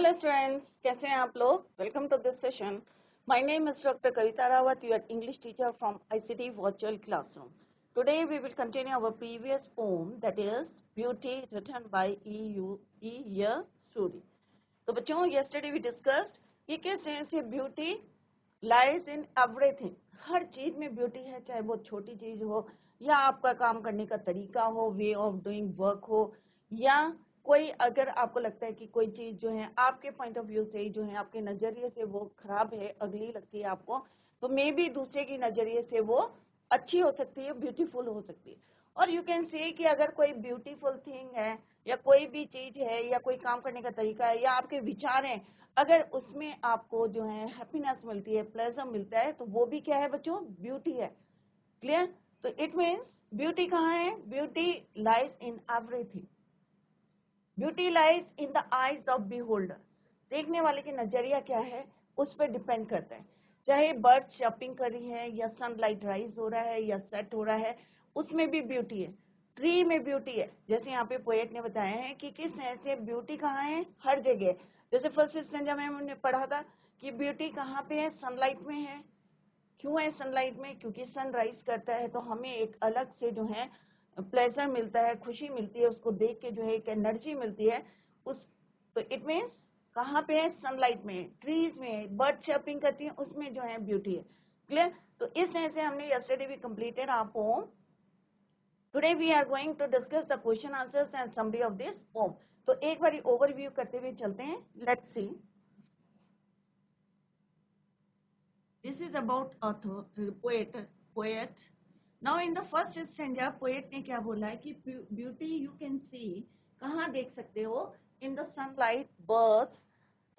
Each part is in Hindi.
हेलो स्टूडेंट्स, कैसे हैं आप लोग? Welcome to this session. My name is doctor Kavita Rawat, your English teacher from ICT virtual classroom. Today we will continue our previous poem, that is Beauty, written by E. Suri. तो बच्चों, yesterday we discussed कि कैसे से ब्यूटी लाइज इन एवरीथिंग. हर चीज में ब्यूटी है, चाहे वो छोटी चीज हो या आपका काम करने का तरीका हो, वे ऑफ डूइंग वर्क हो, या कोई अगर आपको लगता है कि कोई चीज जो है आपके पॉइंट ऑफ व्यू से जो है आपके नजरिए से वो खराब है, अगली लगती है आपको, तो मे बी दूसरे की नजरिए से वो अच्छी हो सकती है, ब्यूटीफुल हो सकती है. और यू कैन से कि अगर कोई ब्यूटीफुल थिंग है या कोई भी चीज है या कोई काम करने का तरीका है या आपके विचार हैं, अगर उसमें आपको जो है हैप्पीनेस मिलती है, प्लेजर मिलता है, तो वो भी क्या है बच्चों? ब्यूटी है. क्लियर? तो इट मीन्स ब्यूटी कहाँ है? Beauty lies in everything. Beauty lies in the eyes of beholder. देखने वाले की नजरिया क्या है उस पर डिपेंड करता है. चाहे बर्ड शॉपिंग कर रही है या सनलाइट राइज हो रहा है या सेट हो रहा है, उसमें भी ब्यूटी है. ट्री में ब्यूटी है. जैसे यहाँ पे पोएट ने बताया है कि किस तरह से ब्यूटी कहाँ है, हर जगह. जैसे फर्स्ट स्टैंडर्ड में हमने पढ़ा था कि ब्यूटी कहाँ पे है, सनलाइट में है. क्यों है सनलाइट में? क्योंकि सनराइज करता है तो हमें एक अलग से जो है प्लेजर मिलता है, खुशी मिलती है, उसको देख के जो है एक एनर्जी मिलती है उस. तो इट मीन्स कहाँ पे है? सनलाइट में, ट्रीज में, बर्ड चर्पिंग करती है, उसमें जो है ब्यूटी है. क्लियर? तो इस तरह से हमने यस्टरडे भी completed our poem. Today we are going to discuss the question answers and summary of this poem. तो एक बार ओवरव्यू करते हुए चलते हैं. Let's see. This is about author, poet. Now in the first stanza, poet ने क्या बोला है कि beauty you can see, कहाँ देख सकते हो? In the sunlight, birds,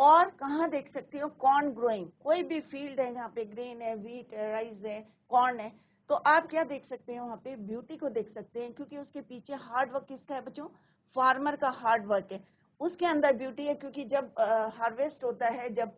और कहाँ देख सकते हो? Corn growing. कोई भी फील्ड है जहाँ पे ग्रेन है, व्हीट है, राइस है, कॉर्न है, तो आप क्या देख सकते हैं? वहाँ पे ब्यूटी को देख सकते हैं, क्योंकि उसके पीछे हार्ड वर्क किसका है बच्चों? फार्मर का हार्ड वर्क है. उसके अंदर ब्यूटी है, क्योंकि जब हार्वेस्ट होता है, जब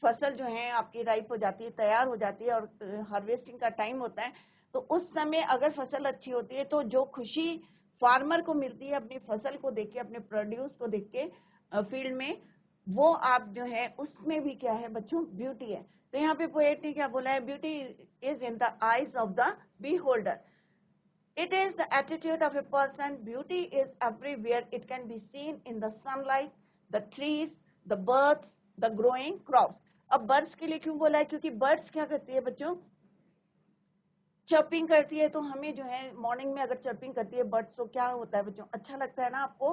फसल जो है आपकी राइप हो जाती है, तैयार हो जाती है, और हार्वेस्टिंग का टाइम होता है, तो उस समय अगर फसल अच्छी होती है तो जो खुशी फार्मर को मिलती है अपनी फसल को देख के, अपने प्रोड्यूस को देख के फील्ड में, वो आप जो है उसमें भी क्या है बच्चों? ब्यूटी है. तो यहाँ पे पोएट ने क्या बोला है? Beauty is in the eyes of the beholder. It is the attitude of a person. Beauty is everywhere. It can be seen in the sunlight, the trees, the birds, the growing crops. अब बर्ड्स के लिए क्यों बोला है? क्योंकि बर्ड्स क्या करती है बच्चों? चर्पिंग करती है. तो हमें जो है मॉर्निंग में अगर चर्पिंग करती है बर्ड्स, तो क्या होता है बच्चों? अच्छा लगता है ना आपको?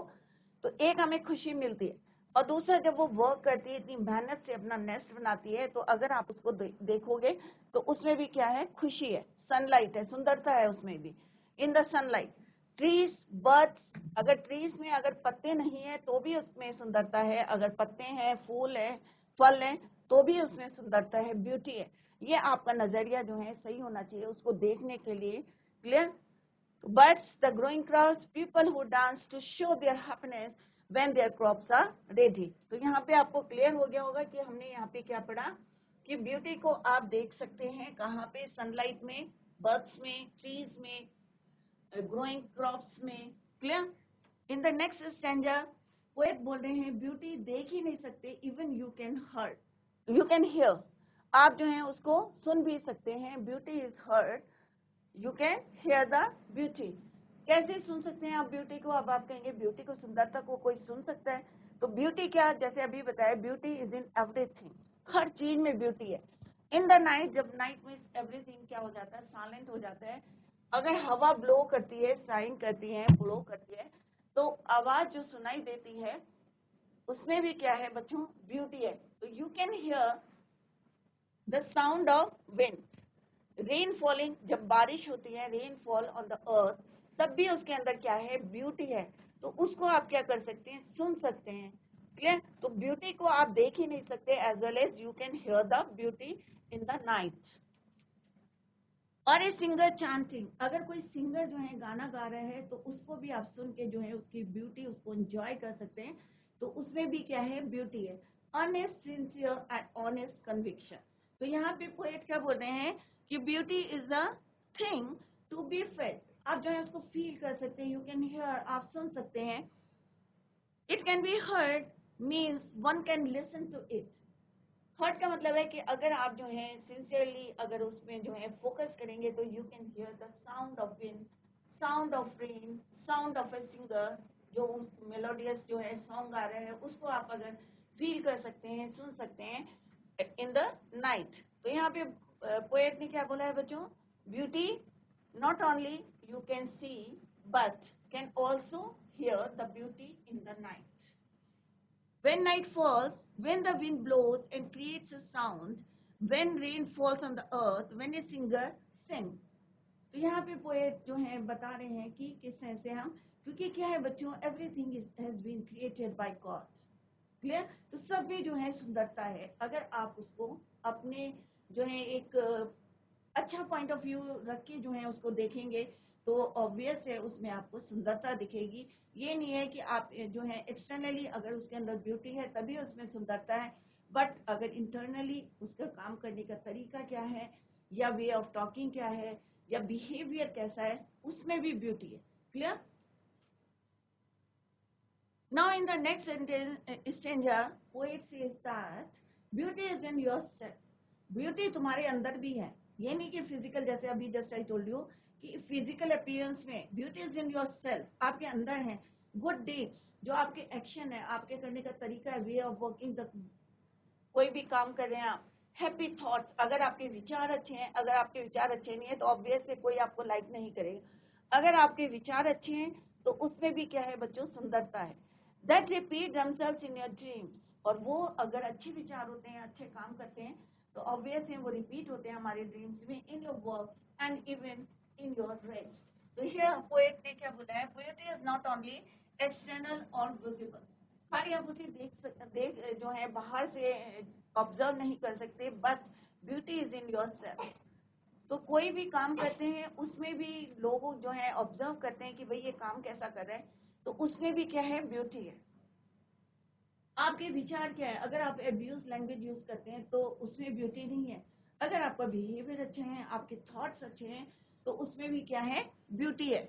तो एक हमें खुशी मिलती है, और दूसरा जब वो वर्क करती है, इतनी मेहनत से अपना नेस्ट बनाती है, तो अगर आप उसको देखोगे तो उसमें भी क्या है? खुशी है, सनलाइट है, सुंदरता है उसमें भी. इन द सनलाइट, ट्रीज, बर्ड्स. अगर ट्रीज में अगर पत्ते नहीं है तो भी उसमें सुंदरता है, अगर पत्ते हैं, फूल है, फल है, तो भी उसमें सुंदरता है, ब्यूटी है. ये आपका नजरिया जो है सही होना चाहिए उसको देखने के लिए. Clear? Birds, the growing crops, people who dance to show their happiness when their crops are ready. तो यहाँ पे आपको क्लियर हो गया होगा कि हमने यहाँ पे क्या पढ़ा कि ब्यूटी को आप देख सकते हैं कहाँ पे? सनलाइट में, बर्ड्स में, ट्रीज में, ग्रोइंग क्रॉप्स में. Clear? In the next stanza poet बोल रहे हैं ब्यूटी देख ही नहीं सकते, even you can heard, you can here. आप जो है उसको सुन भी सकते हैं. Beauty is heard, you can hear the beauty. कैसे सुन सकते हैं आप ब्यूटी को? अब आप कहेंगे ब्यूटी को, सुंदरता को कोई सुन सकता है? तो ब्यूटी क्या, जैसे अभी बताया, ब्यूटी इज इन एवरीथिंग. हर चीज में ब्यूटी है. इन द नाइट, जब नाइट में एवरीथिंग क्या हो जाता है? साइलेंट हो जाता है. अगर हवा ब्लो करती है, साइन करती है, ब्लो करती है, तो आवाज जो सुनाई देती है उसमें भी क्या है बच्चों? ब्यूटी है. तो you can hear the sound of wind. Rain falling, जब बारिश होती है, rain fall on the earth, तब भी उसके अंदर क्या है? ब्यूटी है. तो उसको आप क्या कर सकते हैं? सुन सकते हैं. क्लियर? तो ब्यूटी को आप देख ही नहीं सकते, as well as you can hear the beauty in the night. और ए सिंगर चांटिंग, अगर कोई सिंगर जो है गाना गा रहे हैं तो उसको भी आप सुन के जो है उसकी ब्यूटी, उसको एंजॉय कर सकते हैं. तो उसमें भी क्या है? ब्यूटी है. Honest, sincere and honest conviction. तो यहाँ पे पोएट क्या बोल रहे हैं कि beauty is the thing to be felt. आप जो है उसको फील कर सकते हैं. यू कैन हियर, आप सुन सकते हैं. It can be heard, means one can listen to it. Heard का मतलब है कि अगर आप जो है सिंसियरली अगर उसमें जो है फोकस करेंगे तो you can hear the sound of wind, sound of rain, sound of a singer, जो मेलोडियस जो है सॉन्ग गा रहे हैं उसको आप अगर फील कर सकते हैं, सुन सकते हैं इन द नाइट। तो यहाँ पे पोएट ने क्या बोला है बच्चों, beauty not only you can see but can also here the beauty in the night. When night falls, when the wind blows and creates a sound, when rain falls on the earth, when a singer sings। तो यहाँ पे पोएट जो है बता रहे हैं कि किस तरह से हम, क्योंकि क्या है बच्चों, everything has been created by God. Clear? तो सब में जो है सुंदरता है। अगर आप उसको अपने जो है एक अच्छा पॉइंट ऑफ व्यू रख के जो है उसको देखेंगे तो ऑब्वियस है उसमें आपको सुंदरता दिखेगी। ये नहीं है कि आप जो है एक्सटर्नली अगर उसके अंदर ब्यूटी है तभी उसमें सुंदरता है, बट अगर इंटरनली उसका काम करने का तरीका क्या है या वे ऑफ टॉकिंग क्या है या बिहेवियर कैसा है उसमें भी ब्यूटी है। Clear? Now in the next stanza poet says that beauty is in yourself. Beauty तुम्हारे अंदर भी है। ये नहीं कि फिजिकल, जैसे अभी जस्ट आई टोल्ड यू कि फिजिकल अपीयरेंस में, ब्यूटी इज इन योरसेल्फ, आपके अंदर है। गुड डीड्स, जो आपके एक्शन है, आपके करने का तरीका है, वे ऑफ वर्किंग द, कोई भी काम कर रहे हैं आप। हैप्पी थॉट्स, अगर आपके विचार अच्छे हैं, अगर आपके विचार अच्छे नहीं है तो ऑब्वियस है कोई आपको लाइक नहीं करेगा। अगर आपके विचार अच्छे हैं तो उसमें भी क्या है बच्चों, सुंदरता है। That repeat themselves in your dreams, और वो अगर अच्छे विचार होते हैं, अच्छे काम करते हैं तो ऑब्वियस है वो रिपीट होते हैं हमारे ड्रीम्स में, in your work and even in your rest. तो हियर पोएट ने क्या बोला है, beauty is not only external और विजिबल। खाली आप उसे देख जो है बाहर से ऑब्जर्व नहीं कर सकते, but beauty is in your self. तो कोई भी काम करते हैं उसमें भी लोग जो है ऑब्जर्व करते हैं कि भाई ये काम कैसा कर रहे हैं, तो उसमें भी क्या है, ब्यूटी है। आपके विचार क्या है, अगर आप एब्यूज लैंग्वेज यूज करते हैं तो उसमें ब्यूटी नहीं है। अगर आपका बिहेवियर अच्छे हैं, आपके थॉट्स अच्छे हैं, तो उसमें भी क्या है, ब्यूटी है।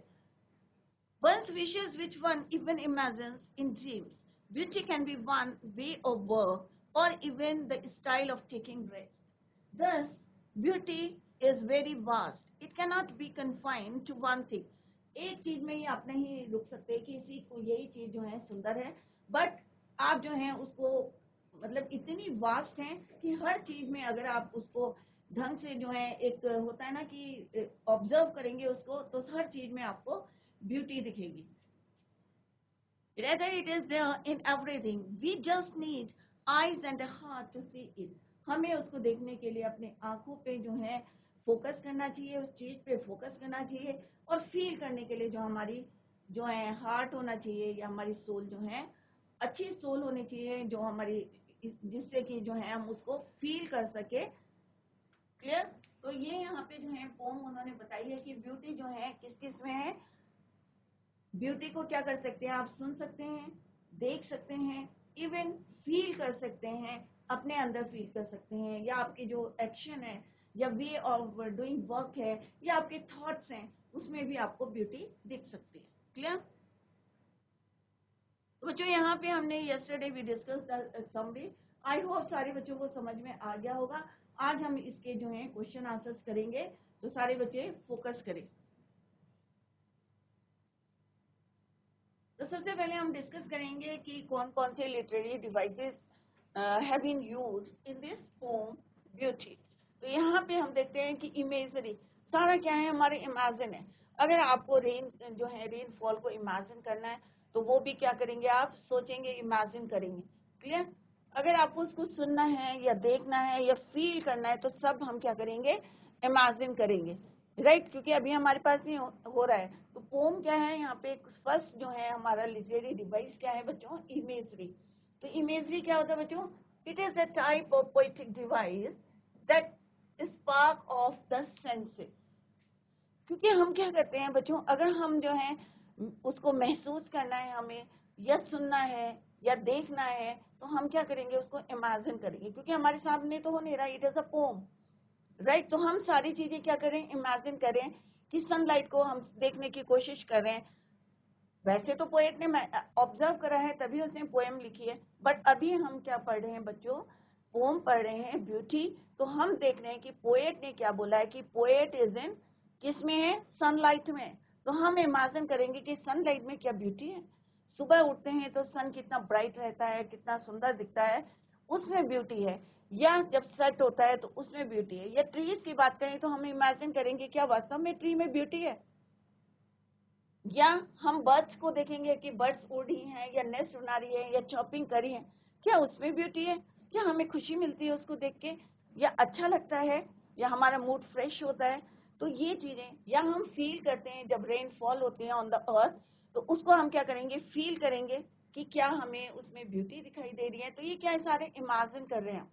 One's wishes which one even imagines in dreams. Beauty can be one way of work or even the style of taking rest. Thus, beauty is very vast. It cannot be confined to one thing. एक चीज में ही आप नहीं रुक सकते कि इसी को यही चीज जो है सुंदर है, बट आप जो है उसको मतलब इतनी वास्ट है कि हर चीज में अगर आप उसको ढंग से जो है, एक होता है ना कि ऑब्जर्व करेंगे उसको, तो हर चीज में आपको ब्यूटी दिखेगी। Rather, it is there in everything. We just need eyes and a heart to see it. हमें उसको देखने के लिए अपने आंखों पे जो है फोकस करना चाहिए, उस चीज पे फोकस करना चाहिए, और फील करने के लिए जो हमारी जो है हार्ट होना चाहिए या हमारी सोल जो है अच्छी सोल होनी चाहिए, जो हमारी जिससे कि जो है हम उसको फील कर सके। क्लियर? तो ये यहाँ पे जो है पोम उन्होंने बताई है कि ब्यूटी जो है किस किस में है। ब्यूटी को क्या कर सकते हैं, आप सुन सकते हैं, देख सकते हैं, इवन फील कर सकते हैं, अपने अंदर फील कर सकते हैं, या आपकी जो एक्शन है या वे ऑफ डूइंग वर्क है या आपके थॉट्स हैं उसमें भी आपको ब्यूटी दिख सकती है। क्लियर? तो बच्चों यहाँ पे हमने yesterday we discuss the summary. I hope सारे बच्चों को समझ में आ गया होगा। आज हम इसके जो है क्वेश्चन आंसर्स करेंगे, तो सारे बच्चे फोकस करें। तो सबसे पहले हम डिस्कस करेंगे कि कौन कौन से literary devices have been used in this poem beauty. तो यहाँ पे हम देखते हैं कि इमेजरी सारा क्या है, हमारे इमेजिन है। अगर आपको रेन जो है रेन फॉल को इमेजिन करना है तो वो भी क्या करेंगे, आप सोचेंगे, इमेजिन करेंगे। क्लियर? अगर आपको उसको सुनना है या देखना है या फील करना है तो सब हम क्या करेंगे, इमेजिन करेंगे। राइट? क्योंकि अभी हमारे पास नहीं हो रहा है। तो पोम क्या है, यहाँ पे फर्स्ट जो है हमारा लिटरेरी डिवाइस क्या है बच्चों, इमेजरी। तो इमेजरी क्या होता है बच्चों, it is a type of poetic device that spark of the senses. क्योंकि हम क्या करते हैं बच्चों, अगर हम जो है उसको महसूस करना है हमें, या सुनना है या देखना है, तो हम क्या करेंगे, उसको इमेजिन करेंगे, क्योंकि हमारे सामने तो हो नहीं रहा, it is a poem. Right? तो हम सारी चीजें क्या करें, इमेजिन करें कि सनलाइट को हम देखने की कोशिश करें, वैसे तो पोएट ने ऑब्जर्व करा है तभी उसने पोएम लिखी है, बट अभी हम क्या पढ़ रहे हैं बच्चों, पोम पढ़ रहे हैं ब्यूटी। तो हम देख रहे हैं कि पोएट ने क्या बोला है कि पोएट इज इन किस में है, सनलाइट में। तो हम इमेजिन करेंगे कि सनलाइट में क्या ब्यूटी है। सुबह उठते हैं तो सन कितना ब्राइट रहता है, कितना सुंदर दिखता है, उसमें ब्यूटी है। या जब सेट होता है तो उसमें ब्यूटी है। या ट्रीज की बात करें तो हम इमेजिन करेंगे क्या वास्तव में ट्री में ब्यूटी है। या हम बर्ड्स को देखेंगे कि बर्ड्स उड़ रही हैं या नेस्ट बना रही है या चॉपिंग कर रही है, क्या उसमें ब्यूटी है, क्या हमें खुशी मिलती है उसको देख के, या अच्छा लगता है, या हमारा मूड फ्रेश होता है। तो ये चीजें, या हम फील करते हैं जब रेन फॉल होती है ऑन द अर्थ, तो उसको हम क्या करेंगे, फील करेंगे कि क्या हमें उसमें ब्यूटी दिखाई दे रही है। तो ये क्या है, सारे इमेजिन कर रहे हैं,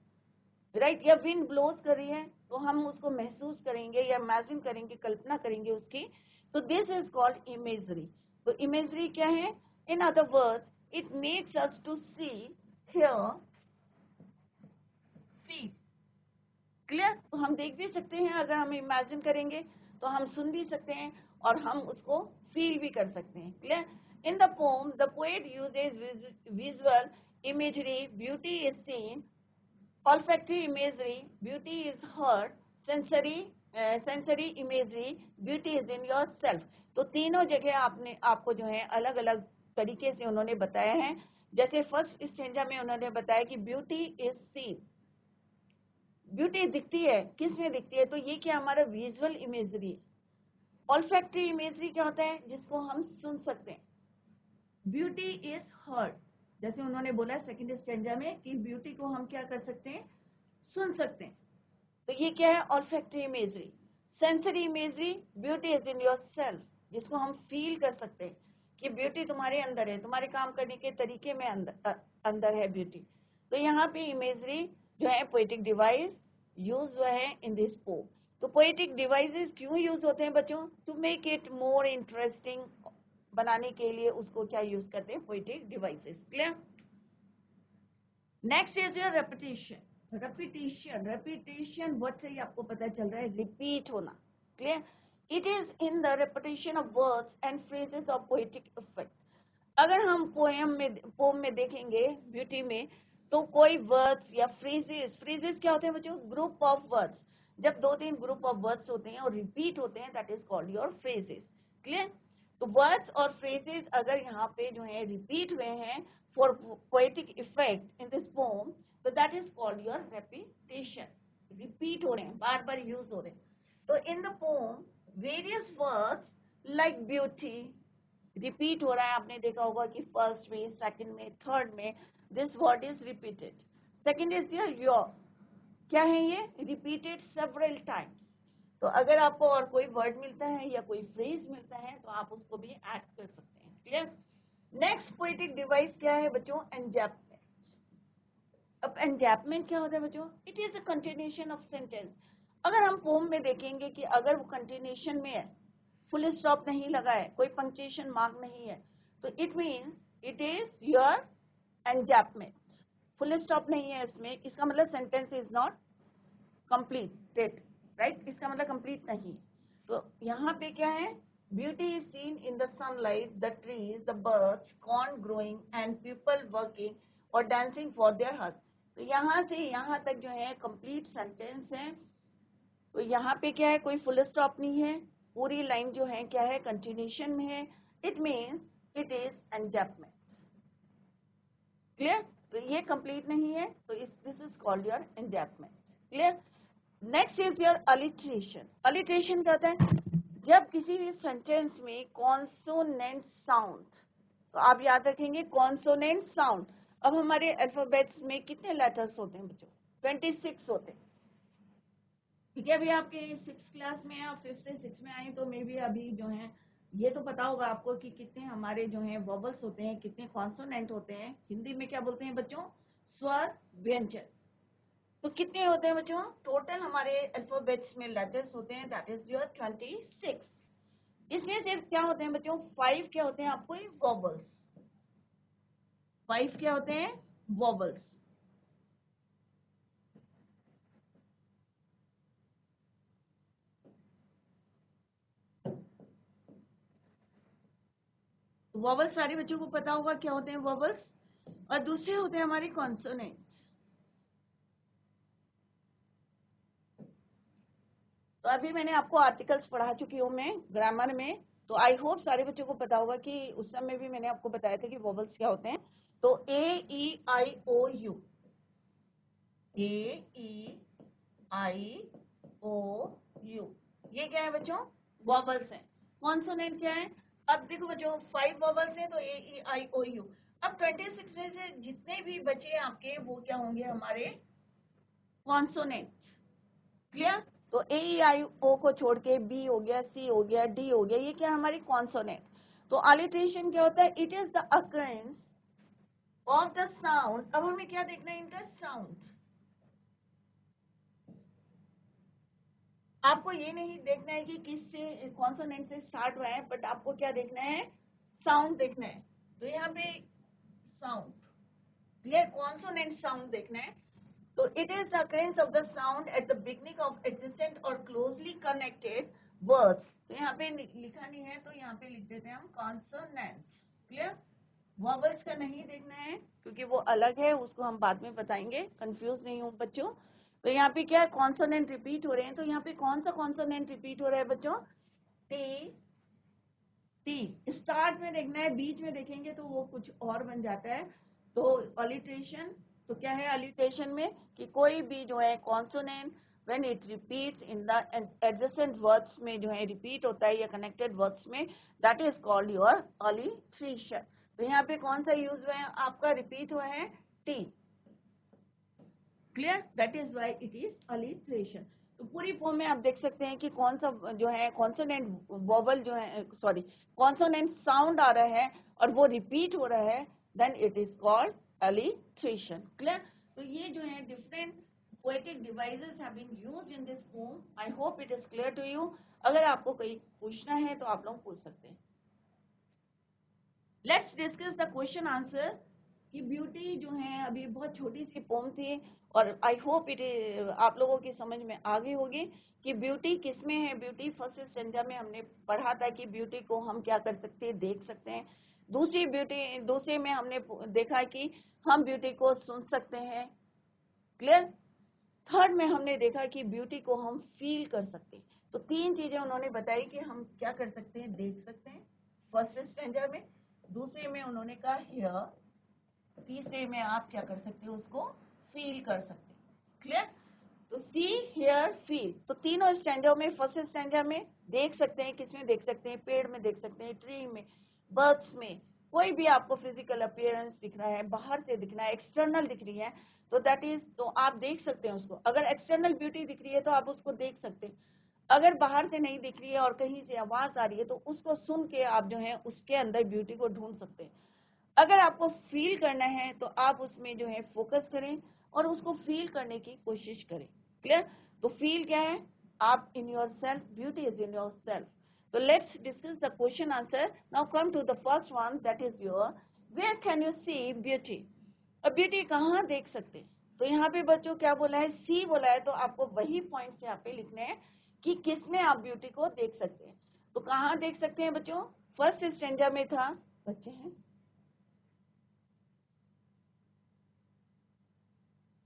राइट। या विंड ब्लोज कर रही है तो हम उसको महसूस करेंगे या इमेजिन करेंगे, कल्पना करेंगे उसकी। तो दिस इज कॉल्ड इमेजरी। तो इमेजरी क्या है, in other words it makes us to see, hear, feel. Clear. तो हम देख भी सकते हैं, अगर हम इमेजिन करेंगे तो हम सुन भी सकते हैं और हम उसको फील भी कर सकते हैं। Clear. In the pome the poet uses visual imagery, beauty is seen, olfactory imagery, beauty is heard, sensory imagery, beauty is in yourself। तो तीनों जगह आपको जो है अलग अलग तरीके से उन्होंने बताया है। जैसे फर्स्ट स्टेंजा में उन्होंने बताया कि ब्यूटी इज सीन, ब्यूटी दिखती है, किस में दिखती है, तो ये क्या हमारा विजुअल इमेजरी है। ऑल्फैक्टरी इमेजरी क्या होता है, जिसको हम सुन सकते हैं। ब्यूटी इज हर्ड, जैसे उन्होंने बोला सेकंड स्टेंजा में कि ब्यूटी को हम क्या कर सकते हैं, सुन सकते हैं। तो ये क्या है, olfactory imagery. Sensory imagery, beauty is in your self, जिसको हम फील कर सकते हैं कि ब्यूटी तुम्हारे अंदर है, तुम्हारे काम करने के तरीके में अंदर है ब्यूटी। तो यहाँ पे इमेजरी जो है पोएटिक डिवाइस यूज हुआ है इन दिस पोम। तो पोएटिक डिवाइसेस क्यों यूज होते हैं बच्चों, to make it more interesting बनाने के लिए उसको क्या यूज करते हैं, poetic devices. Clear. Next is your repetition. Repetition word से ही आपको पता चल रहा है, रिपीट होना। Clear. It is in the repetition of words and phrases of poetic effect. अगर हम पोम में देखेंगे ब्यूटी में, तो कोई वर्ड्स या फ्रेजेस, फ्रेजेस क्या होते हैं बच्चों, ग्रुप ऑफ वर्ड्स। जब दो तीन ग्रुप ऑफ वर्ड्स होते हैं और रिपीट होते हैं, that is called your phrases. Clear. तो वर्ड्स और फ्रेजेस अगर यहाँ पे जो है रिपीट हुए हैं for poetic effect in this poem, तो that is called your repetition. Repeat हो रहे हैं, बार बार यूज हो रहे हैं। तो in the pome various words like beauty repeat हो रहा है। आपने देखा होगा कि फर्स्ट में, सेकंड में, थर्ड में this word is repeated. Second is your, क्या है ये, रिपीटेड सेवरल टाइम्स। तो अगर आपको और कोई वर्ड मिलता है या कोई फ्रेज मिलता है तो आप उसको भी ऐड कर सकते हैं। क्लियर। नेक्स्ट पोएटिक डिवाइस क्या है बच्चों, एंजैपमेंट। अब एंजैपमेंट क्या होता है बच्चों, it is a continuation of sentence. अगर हम पोम में देखेंगे कि अगर वो कंटिन्यूएशन में है, फुल स्टॉप नहीं लगा है, कोई पंक्चुएशन मार्क नहीं है, तो it means it is your enjambment. Full stop नहीं है इसमें, इसका मतलब sentence is not completed, right, इसका मतलब कंप्लीट नहीं। तो यहाँ पे क्या है, beauty is seen in the sunlight, the trees, the birds, corn growing and people working or dancing for their हक। तो यहाँ से यहाँ तक जो है कंप्लीट सेंटेंस है। तो यहाँ पे क्या है, कोई फुल स्टॉप नहीं है, पूरी लाइन जो है क्या है, कंटिन्यूएशन में है। It means it is enjambment. Clear. तो ये कंप्लीट नहीं है, तो this is called your enjambment. Clear. Next is your alliteration. Alliteration क्या होता है, जब किसी भी सेंटेंस में कॉन्सोनेंट साउंड, तो आप याद रखेंगे कॉन्सोनेंट साउंड। अब हमारे अल्फाबेट्स में कितने लेटर्स होते हैं बच्चों, 26 होते हैं। ठीक है, अभी आपके 6 क्लास में या 5th से 6 में आए तो मे बी अभी जो है ये तो पता होगा आपको कि कितने हमारे जो है वॉवल्स होते हैं, कितने कॉन्सोनेंट होते हैं। हिंदी में क्या बोलते हैं बच्चों, स्वर व्यंजन। तो कितने होते हैं बच्चों, टोटल हमारे अल्फाबेट्स में लेटर्स होते हैं, दैट इज योर 26। इसमें सिर्फ क्या होते हैं बच्चों, 5 क्या होते हैं आपको, वॉवल्स। 5 क्या होते हैं, वॉवल्स। वॉवल्स सारे बच्चों को पता होगा क्या होते हैं वॉवल्स, और दूसरे होते हैं हमारे कॉन्सोनेंट्स। तो अभी मैंने आपको आर्टिकल्स पढ़ा चुकी हूँ मैं ग्रामर में, तो आई होप सारे बच्चों को पता होगा कि उस समय भी मैंने आपको बताया था कि वॉवल्स क्या होते हैं। तो A-E-I-O-U, A-E-I-O-U, ये क्या है बच्चों? वॉवल्स हैं। कॉन्सोनेंट क्या है? अब देखो बच्चों 5 वॉवल्स हैं तो A-E-I-O-U। अब 26 में से जितने भी बचे आपके वो क्या होंगे? हमारे कॉन्सोनेंट्स। क्लियर? तो A-E-I-O को छोड़ के B हो गया, C हो गया, D हो गया, ये क्या हमारी कॉन्सोनेंट। तो अलिट्रेशन क्या होता है? It is the occurrence of the sound. अब हमें क्या देखना है? इनका साउंड। आपको ये नहीं देखना है कि किस से कॉन्सोनेंट से स्टार्ट हुआ है, बट आपको क्या देखना है? साउंड देखना है। तो यहाँ पे साउंड, क्लियर? कॉन्सोनेंट साउंड देखना है। तो it is the occurrence of the sound at the beginning of adjacent or closely connected words। तो यहाँ पे लिखा नहीं है तो यहाँ पे लिख देते हैं हम consonants। क्लियर? वॉवल्स का नहीं देखना है क्योंकि वो अलग है, उसको हम बाद में बताएंगे, कंफ्यूज नहीं हो बच्चों। तो यहाँ पे क्या है? कॉन्सोनेंट रिपीट हो रहे हैं, तो यहाँ पे कौन सा कॉन्सोनेंट रिपीट हो रहा है बच्चों? टी। टी स्टार्ट में देखना है, बीच में देखेंगे तो वो कुछ और बन जाता है। तो अलिट्रेशन, तो क्या है अलिट्रेशन में कि कोई भी जो है consonant when it repeats in the adjacent words में जो है रिपीट होता है या कनेक्टेड वर्ड्स में, that is called your alliteration. तो यहाँ पे कौन सा यूज हुआ है आपका? रिपीट हुआ है T. Clear? That is why it is alliteration. तो पूरी फॉर्म में आप देख सकते हैं कि कौन सा जो है कॉन्सोनेंट वोवल जो है, सॉरी, कॉन्सोनेंट साउंड आ रहा है और वो रिपीट हो रहा है, then it is called alliteration. Clear? तो ये जो है different poetic devices have been used in this form. I hope it is clear to you. अगर आपको कोई पूछना है तो आप लोग पूछ सकते हैं। Let's discuss the question answer. कि ब्यूटी जो है अभी बहुत छोटी सी पोम थी और आई होप इट आप लोगों की समझ में आ गई होगी कि ब्यूटी किसमें है। ब्यूटी फर्स्ट स्टैंडर्ड में हमने पढ़ा था कि ब्यूटी को हम क्या कर सकते हैं? देख सकते हैं। दूसरे में हमने देखा कि हम ब्यूटी को सुन सकते हैं। क्लियर? थर्ड में हमने देखा कि ब्यूटी को हम फील कर सकते हैं। तो 3 चीजें उन्होंने बताई कि हम क्या कर सकते हैं? देख सकते हैं फर्स्ट स्टैंडर्ड में। दूसरे में उन्होंने कहा हियर। तीसरे में आप क्या कर सकते हो? उसको फील कर सकते हैं। क्लियर? तो सी, हियर, फील, तो तीनों स्टैंडर्ड में, फर्स्ट स्टैंडर्ड में देख सकते हैं। किसमें देख सकते हैं? पेड़ में देख सकते हैं, ट्री में, बर्ड्स में। कोई भी आपको फिजिकल अपीयरेंस दिख रहा है, बाहर से दिखना है, एक्सटर्नल दिख रही है, तो दैट इज, तो आप देख सकते हैं उसको। अगर एक्सटर्नल ब्यूटी दिख रही है तो आप उसको देख सकते हैं। अगर बाहर से नहीं दिख रही है और कहीं से आवाज आ रही है तो उसको सुन के आप जो है उसके अंदर ब्यूटी को ढूंढ सकते हैं। अगर आपको फील करना है तो आप उसमें जो है फोकस करें और उसको फील करने की कोशिश करें। क्लियर? तो फील क्या है? आप in your self, beauty is in your self. तो let's discuss the question answer. Now come to the first one, that is your, where can you see beauty? अब ब्यूटी कहाँ देख सकते हैं? तो यहाँ पे बच्चों क्या बोला है? सी बोला है, तो आपको वही पॉइंट्स यहाँ पे लिखने हैं कि किसमें आप ब्यूटी को देख सकते हैं। तो कहाँ देख सकते हैं बच्चों? फर्स्ट स्टैंडर्ड में था, बच्चे हैं,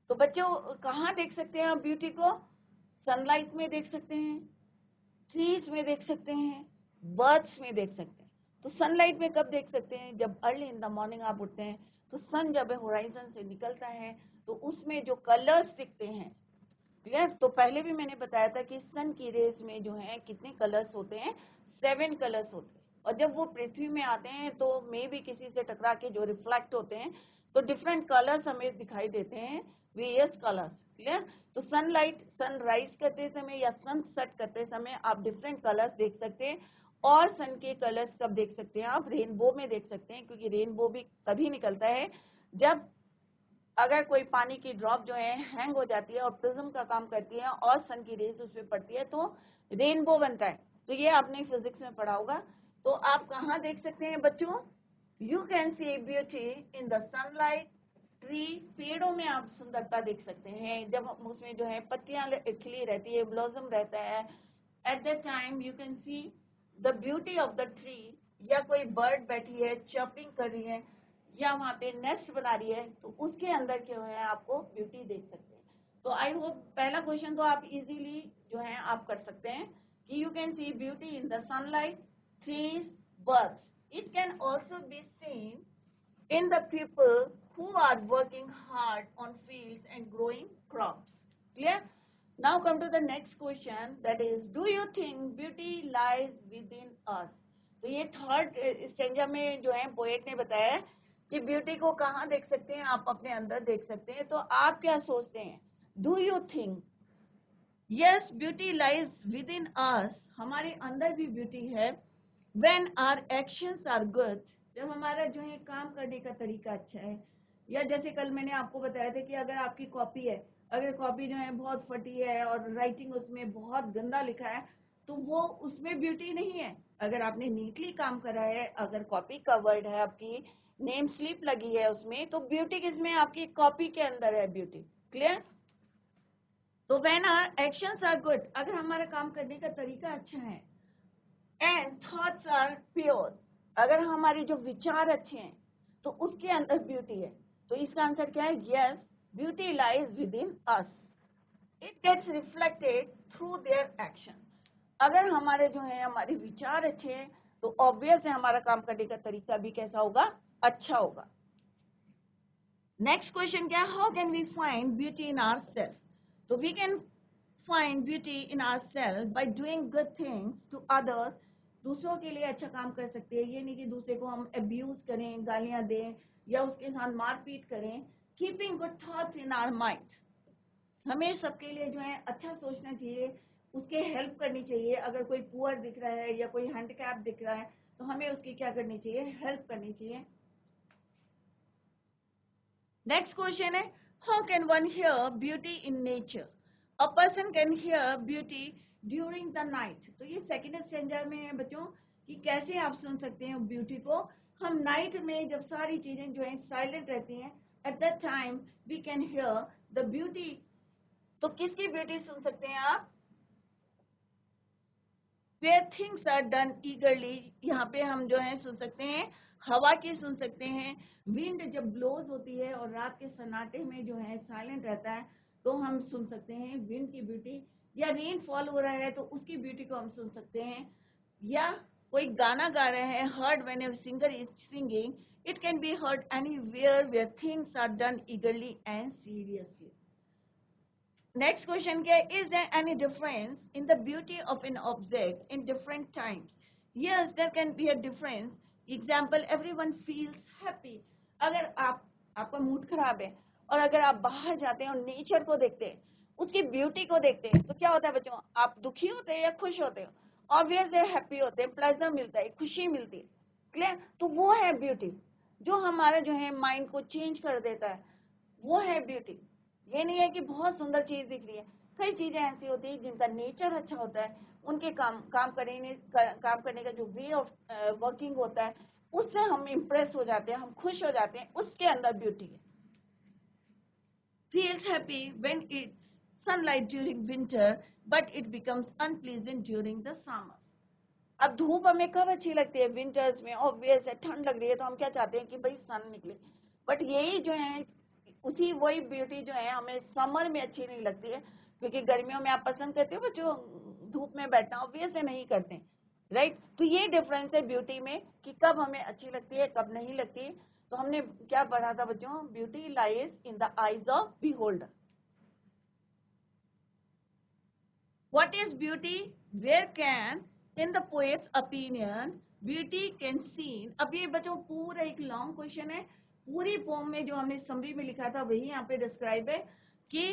तो बच्चों कहाँ देख सकते हैं आप ब्यूटी को? सनलाइट में देख सकते हैं, ट्रीज में देख सकते हैं, बर्ड्स में देख सकते हैं। तो सनलाइट में कब देख सकते हैं? जब अर्ली इन द मॉर्निंग आप उठते हैं तो सन जब होराइजन से निकलता है तो उसमें जो कलर्स दिखते हैं। क्लियर? तो पहले भी मैंने बताया था कि सन की रेज में जो है कितने कलर्स होते हैं? 7 कलर्स होते हैं। और जब वो पृथ्वी में आते हैं तो मे भी किसी से टकरा के जो रिफ्लेक्ट होते हैं तो डिफरेंट कलर्स हमें दिखाई देते हैं, वेरियस कलर्स। क्लियर? तो सनलाइट, सनराइज करते समय या सन सेट करते समय आप डिफरेंट कलर्स देख सकते हैं। और सन के कलर्स कब देख सकते हैं? आप रेनबो में देख सकते हैं, क्योंकि रेनबो भी तभी निकलता है जब अगर कोई पानी की ड्रॉप जो है हैंग हो जाती है और प्रिज्म का काम करती है और सन की रेज उस पर पड़ती है तो रेनबो बनता है। तो ये आपने फिजिक्स में पढ़ा होगा। तो आप कहाँ देख सकते हैं बच्चों? You can see beauty in the sunlight, tree, पेड़ों में आप सुंदरता देख सकते हैं जब उसमें जो है पत्तियां खिली रहती है, ब्लॉसम रहता है। Eight that time you can see the beauty of the tree, या कोई बर्ड बैठी है चर्पिंग कर रही है या वहाँ पे नेस्ट बना रही है, तो उसके अंदर क्या है आपको ब्यूटी देख सकते हैं। तो आई होप पहला क्वेश्चन तो आप इजीली जो है आप कर सकते हैं कि you can see beauty in the sunlight, trees, birds. It can also be seen in the people who are working hard on fields and growing crops. Clear? Now come to the next question, that is, do you think beauty lies within us? तो ये थर्ड स्टेंजा में जो है पोएट ने बताया कि ब्यूटी को कहाँ देख सकते हैं, आप अपने अंदर देख सकते हैं. तो आप क्या सोचते हैं? Do you think yes beauty lies within us, हमारे अंदर भी ब्यूटी है. When our actions are good, जब हमारा जो है काम करने का तरीका अच्छा है, या जैसे कल मैंने आपको बताया था कि अगर आपकी कॉपी है, अगर कॉपी जो है बहुत फटी है और राइटिंग उसमें बहुत गंदा लिखा है, तो वो उसमें ब्यूटी नहीं है. अगर आपने नीटली काम करा है, अगर कॉपी कवर्ड है, आपकी नेम स्लिप लगी है उसमें, तो ब्यूटी किसमें? आपकी कॉपी के अंदर है ब्यूटी. क्लियर? तो when our actions are good, अगर हमारा काम करने का तरीका अच्छा है, एंड थॉट्स आर प्योर, अगर हमारी जो विचार अच्छे हैं, तो उसके अंदर ब्यूटी है. तो इसका आंसर क्या है? Yes beauty lies within us, it gets reflected through their action. अगर हमारे जो है हमारे विचार अच्छे हैं, तो ऑब्वियस है हमारा काम करने का तरीका भी कैसा होगा? अच्छा होगा. नेक्स्ट क्वेश्चन क्या है? How can we find beauty in our self? तो we can find beauty in ourselves by doing good things to others. दूसरों के लिए अच्छा काम कर सकते हैं. ये नहीं कि दूसरे को हम अब्यूज करें, गालियां दें या उसके साथ मारपीट करें. Keeping good thoughts in our mind, हमें सबके लिए जो है अच्छा सोचना चाहिए, उसके हेल्प करनी चाहिए. अगर कोई पुअर दिख रहा है या कोई हैंडीकैप दिख रहा है, तो हमें उसकी क्या करनी चाहिए? हेल्प करनी चाहिए. नेक्स्ट क्वेश्चन है, how can one here beauty in nature? A person can hear beauty during the night. तो ये सेकेंड स्टैंडर्ड में है बच्चों कि कैसे आप सुन सकते हैं ब्यूटी को. हम नाइट में जब सारी चीजें जो है साइलेंट रहती हैं, at that time we can hear the beauty. तो किसकी ब्यूटी सुन सकते हैं आप? Where things are done eagerly, यहाँ पे हम जो है सुन सकते हैं हवा की सुन सकते हैं. विंड जब ब्लोज होती है और रात के सन्नाटे में जो है साइलेंट रहता है, तो हम सुन सकते हैं विंड की ब्यूटी. या रेन फॉल हो रहा है तो उसकी ब्यूटी को हम सुन सकते हैं. या कोई गाना गा रहे हैं, heard when a singer is singing, it can be heard anywhere where things are done eagerly and seriously. Next question क्या है? Is there any difference in the beauty of an object in different times? Yes there can be a difference. Example, everyone feels happy. अगर आपका मूड खराब है और अगर आप बाहर जाते हैं और नेचर को देखते हैं, उसकी ब्यूटी को देखते हैं, तो क्या होता है बच्चों? आप दुखी होते हैं या खुश होते हो? ऑब्वियस है हैप्पी होते हैं, प्लेजर मिलता है, खुशी मिलती है. क्लियर? तो वो है ब्यूटी जो हमारा जो है माइंड को चेंज कर देता है, वो है ब्यूटी. ये नहीं है कि बहुत सुंदर चीज दिख रही है. कई चीजें ऐसी होती है जिनका नेचर अच्छा होता है, उनके काम करने का जो वे ऑफ वर्किंग होता है, उससे हम इम्प्रेस हो जाते हैं, हम खुश हो जाते हैं, उसके अंदर ब्यूटी है. Feels happy when it's sunlight during winter, but it becomes unpleasant during the summer. अब धूप हमें कब अच्छी लगती है? विंटर्स में. ऑब्वियस है ठंड लग रही है तो हम क्या चाहते हैं कि भाई सन निकले. बट यही जो है उसी वही ब्यूटी जो है हमें समर में अच्छी नहीं लगती है, क्योंकि गर्मियों में आप पसंद करते हो बच्चों धूप में बैठना? ऑब्वियस है नहीं करते, राइट? तो ये डिफरेंस है ब्यूटी में कि कब हमें अच्छी लगती है, कब नहीं लगती. तो हमने क्या पढ़ा था बच्चों? Beauty lies in the eyes of beholder. What is beauty? Where can, in the poet's opinion, beauty can seen? अब ये बच्चों पूरा एक लॉन्ग क्वेश्चन है. पूरी पोम में जो हमने समरी में लिखा था वही यहाँ पे डिस्क्राइब है कि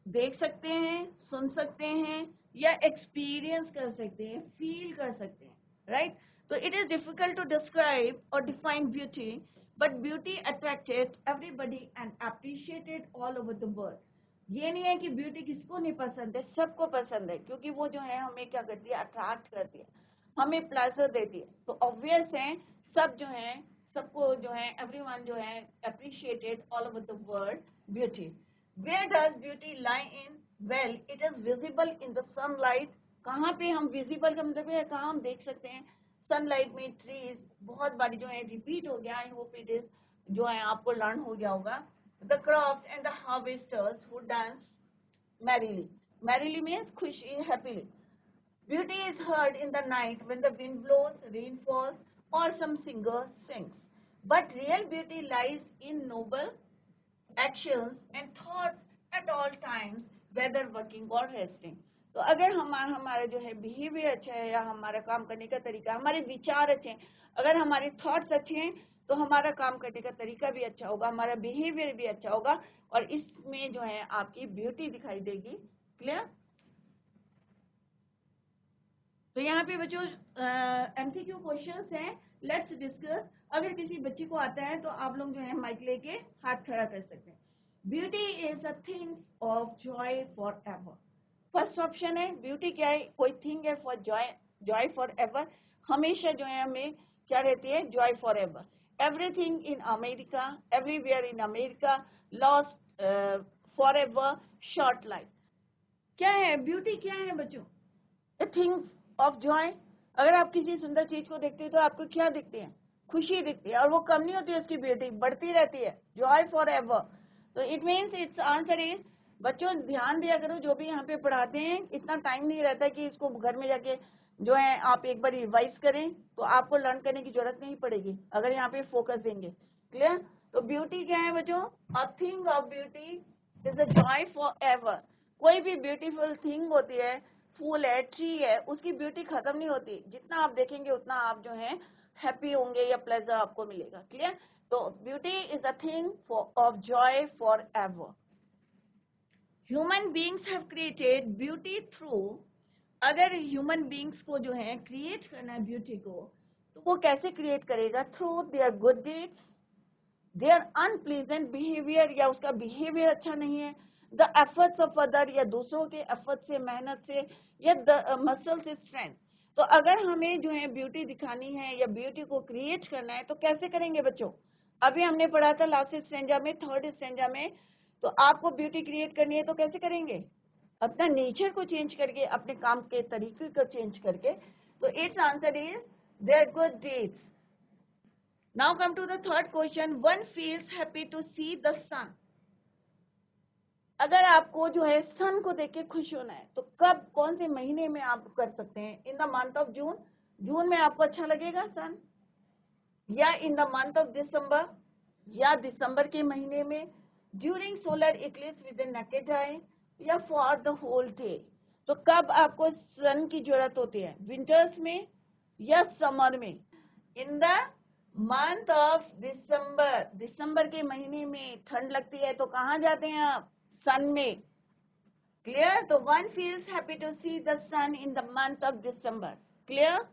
देख सकते हैं, सुन सकते हैं या एक्सपीरियंस कर सकते हैं, फील कर सकते हैं, राइट? तो it is difficult to describe और define beauty, but beauty attracted everybody and appreciated all over the world. ये नहीं है कि ब्यूटी किसको नहीं पसंद है, सबको पसंद है, क्योंकि वो जो है हमें क्या करती है? अट्रैक्ट करती है, हमें प्लेजर देती है. तो ऑब्वियस है सब जो है, सबको जो है एवरीवन जो है appreciated all over the world beauty. Where does beauty lie in? Well, it is visible in the sunlight. कहाँ पे हम visible का मतलब है कहाँ हम देख सकते हैं? सनलाइट में ट्रीज, बहुत बारी जो है रिपीट हो गया, आई होप इट इज जो है आपको लर्न हो गया होगा. The crops and the harvesters who dance merrily. Merrily means खुशी, happily. Beauty is heard in the night when the wind blows, rain falls, or some singer sings. But real beauty lies in noble actions and thoughts at all times, whether working or resting. तो अगर हमारा जो है बिहेवियर अच्छा है, या हमारा काम करने का तरीका, हमारे विचार अच्छे हैं, अगर हमारे थॉट्स अच्छे हैं, तो हमारा काम करने का तरीका भी अच्छा होगा, हमारा बिहेवियर भी अच्छा होगा, और इसमें जो है आपकी ब्यूटी दिखाई देगी. क्लियर? तो यहाँ पे बच्चों एमसीक्यू क्वेश्चंस हैं, लेट्स डिस्कस. अगर किसी बच्चे को आता है तो आप लोग जो है माइक लेके हाथ खड़ा कर सकते हैं. Beauty is a thing of Joy for ever. First option है ब्यूटी क्या है, कोई थिंग है for Joy, Joy for ever, हमेशा जो है हमें क्या रहती है, joy for ever. Everything in America, everywhere in America, lost for ever, short life. क्या है ब्यूटी, क्या है बच्चों? A thing of Joy. अगर आप किसी सुंदर चीज को देखते हैं तो आपको क्या दिखती है, खुशी दिखती है, और वो कम नहीं होती है, उसकी ब्यूटी बढ़ती रहती है. Joy for ever. तो it means it's answer is, बच्चों ध्यान दिया करो, जो भी यहाँ पे पढ़ाते हैं इतना टाइम नहीं रहता कि इसको घर में जाके जो है आप एक बार रिवाइज करें, तो आपको लर्न करने की जरूरत नहीं पड़ेगी अगर यहाँ पे फोकस देंगे. क्लियर? तो ब्यूटी क्या है बच्चों? A thing of beauty is a joy for ever. कोई भी ब्यूटीफुल थिंग होती है, फूल है, ट्री है, उसकी ब्यूटी खत्म नहीं होती. जितना आप देखेंगे उतना आप जो है हैप्पी होंगे या प्लेजर आपको मिलेगा. क्लियर? तो beauty is a thing of Joy for ever. Human beings have created beauty through. अगर ह्यूमन बींग्स को जो है क्रिएट करना है ब्यूटी को, तो वो कैसे क्रिएट करेगा? Through their good deeds, their unpleasant behaviour, या उसका बिहेवियर अच्छा नहीं है, द एफर्ट्स ऑफ अदर, या दूसरों के एफर्ट से, मेहनत से, या द मसल से स्ट्रेंथ. तो अगर हमें जो है ब्यूटी दिखानी है या ब्यूटी को क्रिएट करना है तो कैसे करेंगे बच्चों? अभी हमने पढ़ा था लास्ट स्टेंजा में, थर्ड स्टेंजा में. तो आपको ब्यूटी क्रिएट करनी है तो कैसे करेंगे? अपना नेचर को चेंज करके, अपने काम के तरीके को चेंज करके. तो its answer is their good deeds. Now come to the third question. One feels happy to see the sun. अगर आपको जो है सन को देख के खुश होना है तो कब, कौन से महीने में आप कर सकते हैं? In the month of June. जून में आपको अच्छा लगेगा सन, या in the month of December, या दिसंबर के महीने में, during solar eclipse with the naked eye, या फॉर द होल डे. तो कब आपको सन की जरूरत होती है? विंटर्स में या समर में? In the month of December. दिसंबर के महीने में ठंड लगती है तो कहाँ जाते हैं आप? सन में. क्लियर? तो one feels happy to see the sun in the month of December. Clear?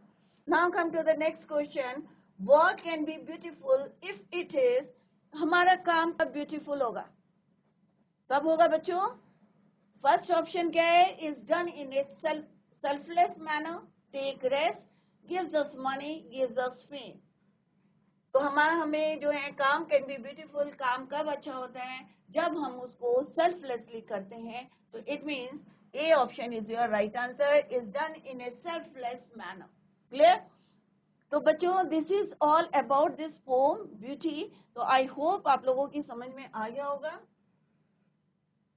Now come to the next question. Work can be beautiful if it is. हमारा काम कब ब्यूटीफुल होगा? कब होगा बच्चों? फर्स्ट ऑप्शन क्या है? Is done in a selfless manner, take rest, gives us money, gives us fame. तो हमें जो है काम कैन बी ब्यूटीफुल, काम कब अच्छा होता है? जब हम उसको सेल्फलेसली करते हैं. तो it means A option is your right answer, is done in a selfless manner. Clear? तो बच्चों this is all about this poem beauty. तो आई होप आप लोगों की समझ में आ गया होगा.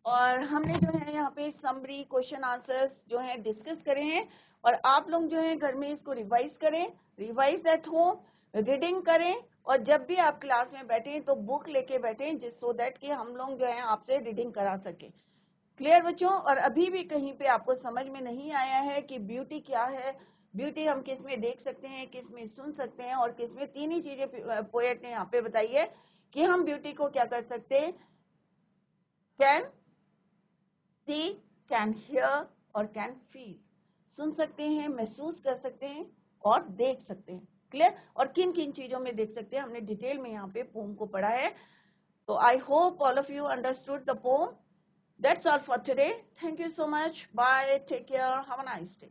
और हमने जो है यहाँ पे समरी क्वेश्चन आंसर्स जो है डिस्कस करे हैं, और आप लोग जो है घर में इसको रिवाइज करें, रिवाइज एट होम, रीडिंग करें, और जब भी आप क्लास में बैठे तो बुक लेके बैठे, जिस सो दैट कि हम लोग जो है आपसे रीडिंग करा सके. क्लियर बच्चों? और अभी भी कहीं पे आपको समझ में नहीं आया है कि ब्यूटी क्या है, ब्यूटी हम किस में देख सकते हैं, किस में सुन सकते हैं, और किस में, तीन ही चीजें पोएट ने यहाँ पे बताई है कि हम ब्यूटी को क्या कर सकते हैं. कैन सी, कैन हियर, और कैन फील. सुन सकते हैं, महसूस कर सकते हैं, और देख सकते हैं. क्लियर? और किन किन चीजों में देख सकते हैं हमने डिटेल में यहाँ पे पोम को पढ़ा है. तो I hope all of you understood the pome. That's all for today. Thank you so much. Bye. Take care. Have a nice day.